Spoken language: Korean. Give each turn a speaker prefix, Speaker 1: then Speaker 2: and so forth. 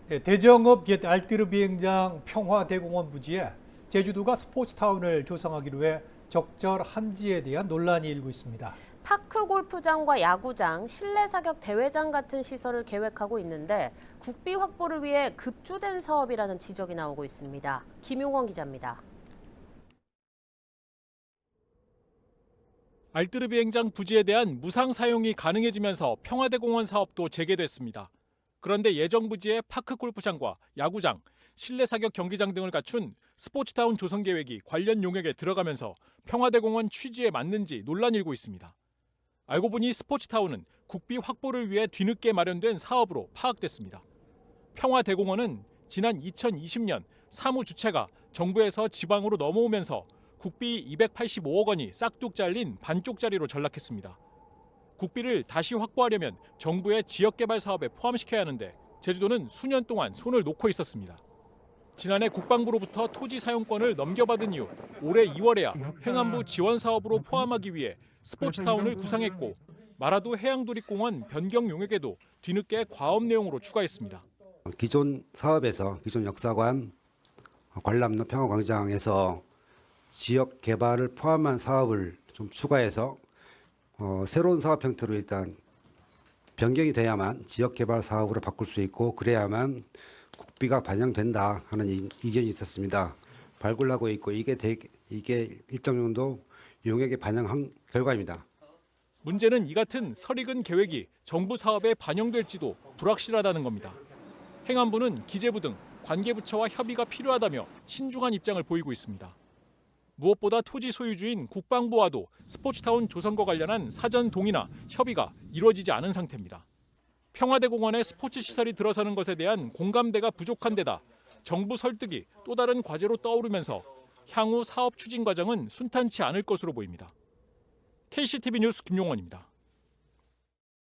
Speaker 1: 대정읍 옛 알뜨르 비행장 평화대공원 부지에 제주도가 스포츠타운을 조성하기로 해 적절한지에 대한 논란이 일고 있습니다.
Speaker 2: 파크 골프장과 야구장, 실내 사격 대회장 같은 시설을 계획하고 있는데 국비 확보를 위해 급조된 사업이라는 지적이 나오고 있습니다. 김용원 기자입니다.
Speaker 3: 알뜨르 비행장 부지에 대한 무상 사용이 가능해지면서 평화대공원 사업도 재개됐습니다. 그런데 예정 부지에 파크 골프장과 야구장, 실내 사격 경기장 등을 갖춘 스포츠타운 조성 계획이 관련 용역에 들어가면서 평화대공원 취지에 맞는지 논란이 일고 있습니다. 알고 보니 스포츠타운은 국비 확보를 위해 뒤늦게 마련된 사업으로 파악됐습니다. 평화대공원은 지난 2020년 사무 주체가 정부에서 지방으로 넘어오면서 국비 285억 원이 싹둑 잘린 반쪽짜리로 전락했습니다. 국비를 다시 확보하려면 정부의 지역개발 사업에 포함시켜야 하는데 제주도는 수년 동안 손을 놓고 있었습니다. 지난해 국방부로부터 토지 사용권을 넘겨받은 이후 올해 2월에야 행안부 지원 사업으로 포함하기 위해 스포츠타운을 구상했고 마라도 해양도립공원 변경 용역에도 뒤늦게 과업 내용으로 추가했습니다.
Speaker 4: 기존 사업에서 기존 역사관, 관람로 평화광장에서 지역 개발을 포함한 사업을 좀 추가해서 새로운 사업 형태로 일단 변경이 돼야만 지역 개발 사업으로 바꿀 수 있고 그래야만 국비가 반영된다 하는 의견이 있었습니다. 발굴하고 있고 이게 일정 정도 용역에 반영한 결과입니다.
Speaker 3: 문제는 이 같은 설익은 계획이 정부 사업에 반영될지도 불확실하다는 겁니다. 행안부는 기재부 등 관계부처와 협의가 필요하다며 신중한 입장을 보이고 있습니다. 무엇보다 토지 소유주인 국방부와도 스포츠타운 조성과 관련한 사전 동의나 협의가 이루어지지 않은 상태입니다. 평화대공원에 스포츠 시설이 들어서는 것에 대한 공감대가 부족한 데다 정부 설득이 또 다른 과제로 떠오르면서 향후 사업 추진 과정은 순탄치 않을 것으로 보입니다. KCTV 뉴스 김용원입니다.